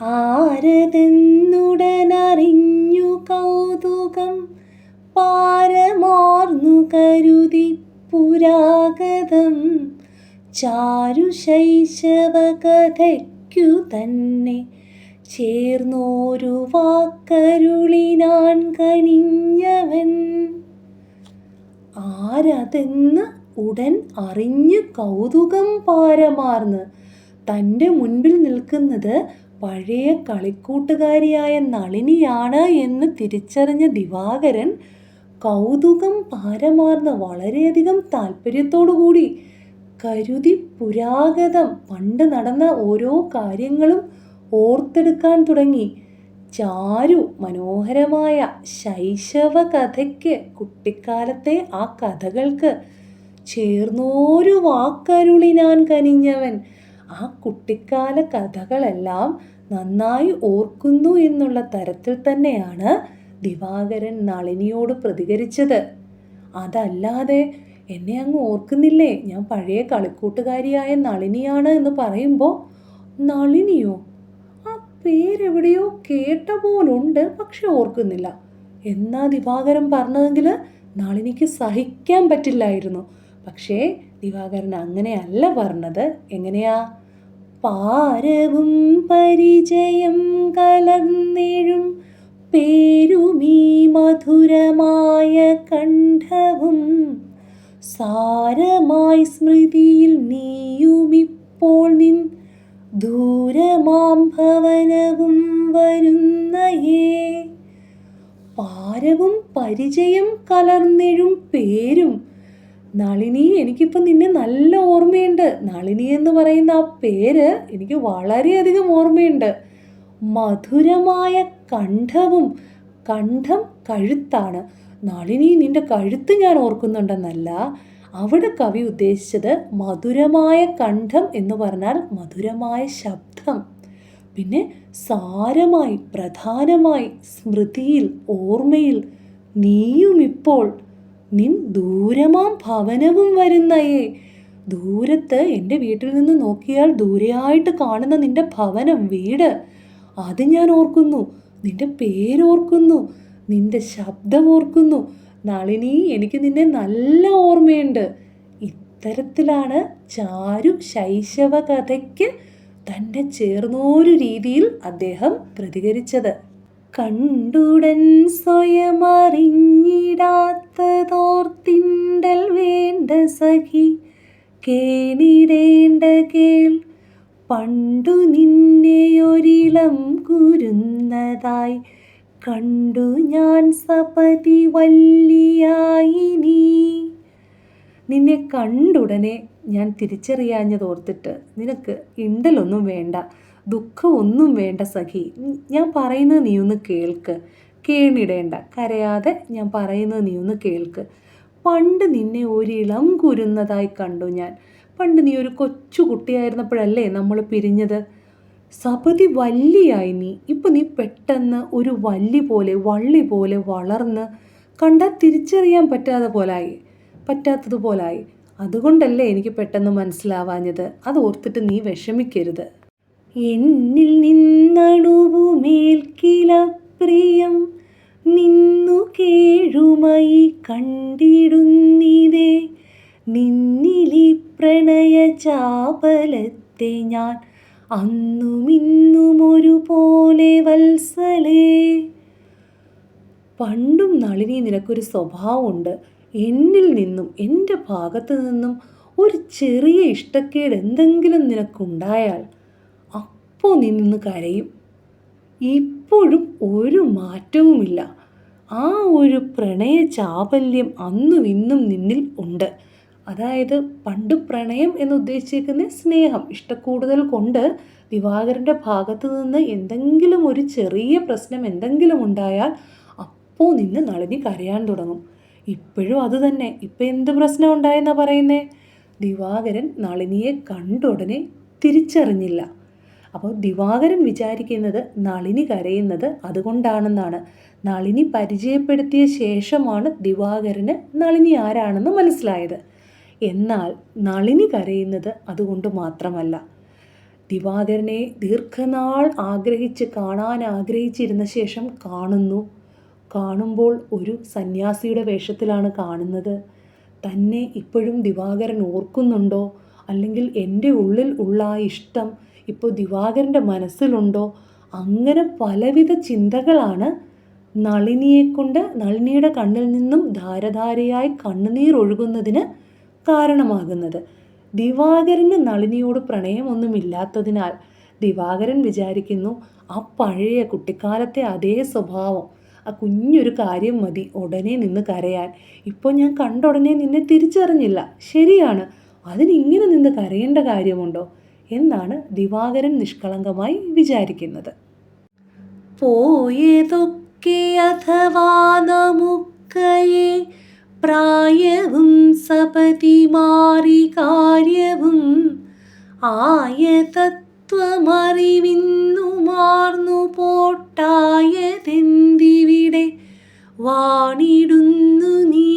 ആരതെന്നുടനറിഞ്ഞു കൗതുകം പാരമാർന്നു കരുതി പുരാഗതം ചാരുശൈശവകഥയ്ക്കു തന്നെ ചേർന്നോരു വാക്കരുളിനാൻ കനിഞ്ഞവൻ. ആരതെന്ന് ഉടൻ അറിഞ്ഞ് കൗതുകം പാരമാർന്ന് തൻ്റെ മുൻപിൽ നിൽക്കുന്നത് പഴയ കളിക്കൂട്ടുകാരിയായ നളിനിയാണ് എന്ന് തിരിച്ചറിഞ്ഞ ദിവാകരൻ കൗതുകം പാരമാർന്ന് വളരെയധികം താല്പര്യത്തോടുകൂടി കരുതി പുരാഗതം പണ്ട് നടന്ന ഓരോ കാര്യങ്ങളും ഓർത്തെടുക്കാൻ തുടങ്ങി. ചാരു മനോഹരമായ ശൈശവ കഥയ്ക്ക്, കുട്ടിക്കാലത്തെ ആ കഥകൾക്ക് ചേർന്നോരു വാക്കരുളിനാൻ കനിഞ്ഞവൻ. ആ കുട്ടിക്കാല കഥകളെല്ലാം നന്നായി ഓർക്കുന്നു എന്നുള്ള തരത്തിൽ തന്നെയാണ് ദിവാകരൻ നളിനിയോട് പ്രതികരിച്ചത്. അതല്ലാതെ എന്നെ അങ്ങ് ഓർക്കുന്നില്ലേ, ഞാൻ പഴയ കളിക്കൂട്ടുകാരിയായ നളിനിയാണ് എന്ന് പറയുമ്പോൾ നളിനിയോ, ആ പേരെവിടെയോ കേട്ട പോലുണ്ട്, പക്ഷെ ഓർക്കുന്നില്ല എന്നാ ദിവാകരൻ പറഞ്ഞതെങ്കിൽ നളിനിക്ക് സഹിക്കാൻ പറ്റില്ലായിരുന്നു. പക്ഷേ ദിവാകരൻ അങ്ങനെയല്ല പറഞ്ഞത്. എങ്ങനെയാ? പാരവും പരിചയം കലർന്നെഴും പേരുമീ മധുരമായ കണ്ഠവും സാരമായി സ്മൃതിയിൽ നീയുമിപ്പോൾ നിൻ ദൂരമാം ഭവനവും വരുന്നയേ. പാരവും പരിചയം കലർന്നെഴും പേരും. നളിനി, എനിക്കിപ്പോൾ നിന്നെ നല്ല ഓർമ്മയുണ്ട്. നളിനി എന്ന് പറയുന്ന ആ പേര് എനിക്ക് വളരെയധികം ഓർമ്മയുണ്ട്. മധുരമായ കണ്ഠവും, കണ്ഠം കഴുത്താണ്. നളിനി, നിന്റെ കഴുത്ത് ഞാൻ ഓർക്കുന്നുണ്ടെന്നല്ല അവിടെ കവി ഉദ്ദേശിച്ചത്. മധുരമായ കണ്ഠം എന്ന് പറഞ്ഞാൽ മധുരമായ ശബ്ദം. പിന്നെ സാരമായി, പ്രധാനമായി, സ്മൃതിയിൽ, ഓർമ്മയിൽ, നീയുമിപ്പോൾ നിൻ ദൂരമാം ഭവനവും വരുന്നയേ. ദൂരത്ത് എൻ്റെ വീട്ടിൽ നിന്ന് നോക്കിയാൽ ദൂരെയായിട്ട് കാണുന്ന നിന്റെ ഭവനം, വീട്, അത് ഞാൻ ഓർക്കുന്നു. നിന്റെ പേരോർക്കുന്നു, നിന്റെ ശബ്ദം ഓർക്കുന്നു. നളിനി, എനിക്ക് നിന്നെ നല്ല ഓർമ്മയുണ്ട്. ഇത്തരത്തിലാണ് ചാരു ശൈശവ കഥയ്ക്ക് തന്നെ ചേർന്നൊരു രീതിയിൽ അദ്ദേഹം പ്രതികരിച്ചത്. കണ്ടുടൻ സ്വയമറിഞ്ഞിടാത്തതോർത്തിണ്ടൽ വേണ്ട സഖി, കേണിടേണ്ട കേൾ. പണ്ടു നിന്നെയൊരിളം കുരുന്നതായി കണ്ടു ഞാൻ സപതി വല്ലിയായി നീ. നിന്നെ കണ്ടുടനെ ഞാൻ തിരിച്ചറിയാഞ്ഞതോർത്തിട്ട് നിനക്ക് ഇണ്ടലൊന്നും വേണ്ട, ദുഃഖമൊന്നും വേണ്ട സഖി. ഞാൻ പറയുന്നത് നീ ഒന്ന് കേൾക്ക്. കേണിടേണ്ട, കരയാതെ ഞാൻ പറയുന്നത് നീ ഒന്ന് കേൾക്ക്. പണ്ട് നിന്നെ ഒരിളം കുരുന്നതായി കണ്ടു ഞാൻ. പണ്ട് നീ ഒരു കൊച്ചു കുട്ടിയായിരുന്നപ്പോഴല്ലേ നമ്മൾ പിരിഞ്ഞത്. സപതി വല്ലിയായി നീ. ഇപ്പം നീ പെട്ടെന്ന് ഒരു വള്ളി പോലെ വളർന്ന് കണ്ടാൽ തിരിച്ചറിയാൻ പറ്റാത്തതുപോലായി. അതുകൊണ്ടല്ലേ എനിക്ക് പെട്ടെന്ന് മനസ്സിലാവാഞ്ഞത്. അത് ഓർത്തിട്ട് നീ വിഷമിക്കരുത്. എന്നിൽ നിന്നണുവുമേൽക്കില പ്രിയം നിന്നു കേഴുമായി കണ്ടിടുന്നിതേ. നിന്നിലി പ്രണയ ചാപലത്തെ ഞാൻ അന്നുമിന്നും ഒരുപോലെ വത്സലേ. പണ്ടും നളിനി, നിനക്കൊരു സ്വഭാവമുണ്ട്. എന്നിൽ നിന്നും, എൻ്റെ ഭാഗത്ത് നിന്നും ഒരു ചെറിയ ഇഷ്ടക്കേട് എന്തെങ്കിലും നിനക്കുണ്ടായാൽ അപ്പോൾ നീ നിന്ന് കരയും. ഇപ്പോഴും ഒരു മാറ്റവുമില്ല. ആ ഒരു പ്രണയ ചാപല്യം അന്നും ഇന്നും നിന്നിൽ ഉണ്ട്. അതായത് പണ്ട് പ്രണയം എന്ന് ഉദ്ദേശിച്ചിരിക്കുന്ന സ്നേഹം, ഇഷ്ടക്കൂടുതൽ കൊണ്ട് ദിവാകരൻ്റെ ഭാഗത്ത് നിന്ന് എന്തെങ്കിലും ഒരു ചെറിയ പ്രശ്നം എന്തെങ്കിലും ഉണ്ടായാൽ അപ്പോൾ നിന്ന് നളിനി കരയാൻ തുടങ്ങും. ഇപ്പോഴും അത് തന്നെ. ഇപ്പം എന്ത് പ്രശ്നം ഉണ്ടായെന്നാണ് പറയുന്നേ? ദിവാകരൻ നളിനിയെ കണ്ട ഉടനെ തിരിച്ചറിഞ്ഞില്ല. അപ്പോൾ ദിവാകരൻ വിചാരിക്കുന്നത് നളിനി കരയുന്നത് അതുകൊണ്ടാണെന്നാണ്. നളിനി പരിചയപ്പെടുത്തിയ ശേഷമാണ് ദിവാകരന് നളിനി ആരാണെന്ന് മനസ്സിലായത്. എന്നാൽ നളിനി കരയുന്നത് അതുകൊണ്ട് മാത്രമല്ല. ദിവാകരനെ ദീർഘനാൾ കാണാൻ ആഗ്രഹിച്ചിരുന്ന ശേഷം കാണുമ്പോൾ ഒരു സന്യാസിയുടെ വേഷത്തിലാണ് കാണുന്നത്. തന്നെ ഇപ്പോഴും ദിവാകരൻ ഓർക്കുന്നുണ്ടോ, അല്ലെങ്കിൽ എൻ്റെ ഉള്ളിൽ ഉള്ള ആ ഇഷ്ടം ഇപ്പോൾ ദിവാകരൻ്റെ മനസ്സിലുണ്ടോ? അങ്ങനെ പലവിധ ചിന്തകളാണ് നളിനിയുടെ കണ്ണിൽ നിന്നും ധാരധാരയായി കണ്ണുനീർ ഒഴുകുന്നതിന് കാരണമാകുന്നത്. ദിവാകരന് നളിനിയോട് പ്രണയമൊന്നുമില്ലാത്തതിനാൽ ദിവാകരൻ വിചാരിക്കുന്നു ആ പഴയ കുട്ടിക്കാലത്തെ അതേ സ്വഭാവം, ആ കുഞ്ഞൊരു കാര്യം മതി ഉടനെ നിന്ന് കരയാൻ. ഇപ്പോൾ ഞാൻ കണ്ട ഉടനെ നിന്നെ തിരിച്ചറിഞ്ഞില്ല, ശരിയാണ്, അതിനിങ്ങനെ നിന്ന് കരയേണ്ട കാര്യമുണ്ടോ എന്നാണ് ദിവാകരൻ നിഷ്കളങ്കമായി വിചാരിക്കുന്നത്. പോയതൊക്കെ അഥവാ നമുക്കയെ പ്രായവും സപതി മാറി കാര്യവും ആയ തത്വമറിവിന്നു മാർന്നു പോട്ടായതെന്തിവിടെ വാണിടുന്നു നീ.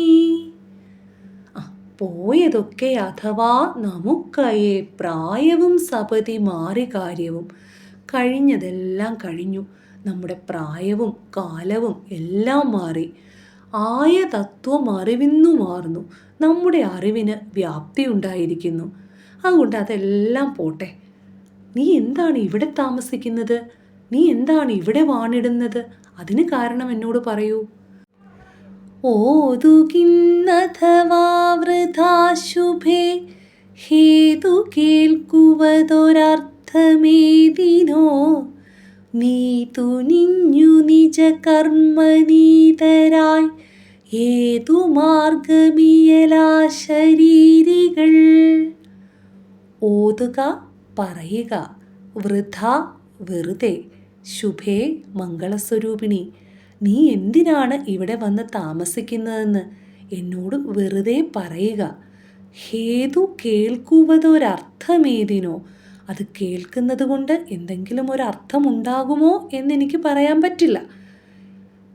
പോയതൊക്കെ അഥവാ നമുക്കയെ പ്രായവും സപതി മാറി കാര്യവും. കഴിഞ്ഞതെല്ലാം കഴിഞ്ഞു, നമ്മുടെ പ്രായവും കാലവും എല്ലാം മാറി. ആയ തത്വം അറിവിന്നു മാറുന്നു, നമ്മുടെ അറിവിന് വ്യാപ്തി ഉണ്ടായിരിക്കുന്നു. അതുകൊണ്ട് അതെല്ലാം പോട്ടെ. നീ എന്താണ് ഇവിടെ താമസിക്കുന്നത്? നീ എന്താണ് ഇവിടെ വാണിടുന്നത്? അതിന് കാരണം എന്നോട് പറയൂ. ഓതുകിന്നഥവാ വൃഥാ ശുഭേ ഹേതു കേൾക്കുവതൊരർത്ഥമേതിനോ നീ തുനിഞ്ഞു നിജ കർമ്മനീതരായി ഏതു മാർഗമിയലാ ശരീരികൾ. ഓതുക, പറയുക, വൃഥ വെറുതെ, ശുഭേ മംഗളസ്വരൂപിണി, നീ എന്തിനാണ് ഇവിടെ വന്ന് താമസിക്കുന്നതെന്ന് എന്നോട് വെറുതെ പറയുക. ഹേതു കേൾക്കുവതൊരർത്ഥമേതിനോ, അത് കേൾക്കുന്നത് കൊണ്ട് എന്തെങ്കിലും ഒരർത്ഥമുണ്ടാകുമോ എന്നെനിക്ക് പറയാൻ പറ്റില്ല.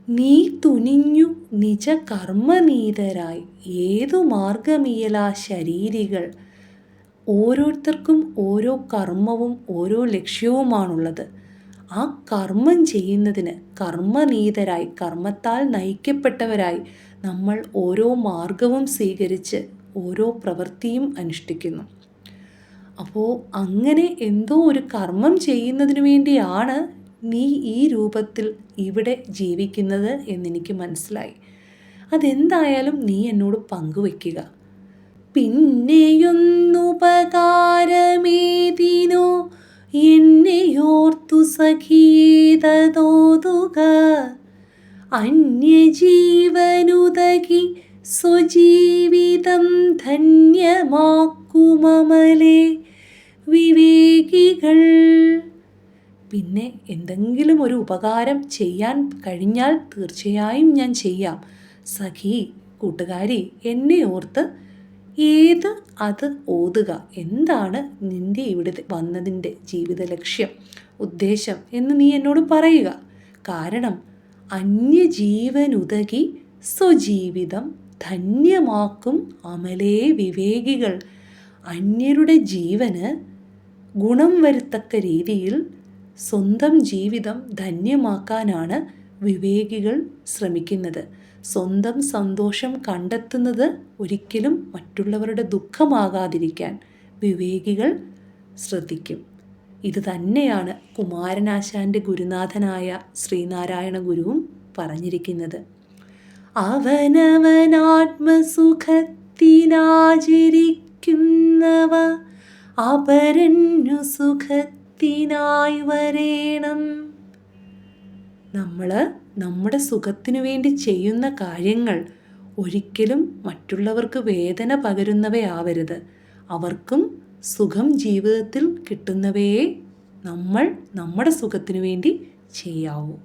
നീ തുനിഞ്ഞു നിജ കർമ്മനീതരായി ഏതു മാർഗമിയലാ ശരീരികൾ. ഓരോരുത്തർക്കും ഓരോ കർമ്മവും ഓരോ ലക്ഷ്യവുമാണുള്ളത്. ആ കർമ്മം ചെയ്യുന്നതിന് കർമ്മനീതരായി, കർമ്മത്താൽ നയിക്കപ്പെട്ടവരായി നമ്മൾ ഓരോ മാർഗവും സ്വീകരിച്ച് ഓരോ പ്രവൃത്തിയും അനുഷ്ഠിക്കുന്നു. അപ്പോൾ അങ്ങനെ എന്തോ ഒരു കർമ്മം ചെയ്യുന്നതിന് വേണ്ടിയാണ് നീ ഈ രൂപത്തിൽ ഇവിടെ ജീവിക്കുന്നത് എന്നെനിക്ക് മനസ്സിലായി. അതെന്തായാലും നീ എന്നോട് പങ്കുവെക്കുക. പിന്നെയൊന്നുപകാരമേതിനോ എന്നെയോർത്തു സഖിയേതോതുക. അന്യജീവനുതകി സ്വജീവിതം ധന്യമാക്കുമമലേ വിവേകികൾ. പിന്നെ എന്തെങ്കിലും ഒരു ഉപകാരം ചെയ്യാൻ കഴിഞ്ഞാൽ തീർച്ചയായും ഞാൻ ചെയ്യാം. സഖി, കൂട്ടുകാരി, എന്നെ ഓർത്ത് അത് ഓതുക. എന്താണ് നിൻ്റെ ഇവിടെ വന്നതിൻ്റെ ജീവിത ലക്ഷ്യം, ഉദ്ദേശം എന്ന് നീ എന്നോട് പറയുക. കാരണം അന്യജീവനുതകി സ്വജീവിതം ധന്യമാക്കും അമലേ വിവേകികൾ. അന്യരുടെ ജീവന് ഗുണം വരുത്തക്ക രീതിയിൽ സ്വന്തം ജീവിതം ധന്യമാക്കാനാണ് വിവേകികൾ ശ്രമിക്കുന്നത്. സ്വന്തം സന്തോഷം കണ്ടെത്തുന്നത് ഒരിക്കലും മറ്റുള്ളവരുടെ ദുഃഖമാകാതിരിക്കാൻ വിവേകികൾ ശ്രദ്ധിക്കും. ഇത് തന്നെയാണ് കുമാരനാശാൻ്റെ ഗുരുനാഥനായ ശ്രീനാരായണ ഗുരുവും പറഞ്ഞിരിക്കുന്നത്. അവനവനാത്മസുഖത്തിനാചരിക്കുന്നവ അപരന്നു സുഖത്തിനായി വരേണം. നമ്മൾ നമ്മുടെ സുഖത്തിനു വേണ്ടി ചെയ്യുന്ന കാര്യങ്ങൾ ഒരിക്കലും മറ്റുള്ളവർക്ക് വേദന പകരുന്നവയാവരുത്. അവർക്കും സുഖം ജീവിതത്തിൽ കിട്ടുന്നവയെ നമ്മൾ നമ്മുടെ സുഖത്തിനു വേണ്ടി ചെയ്യാവൂ.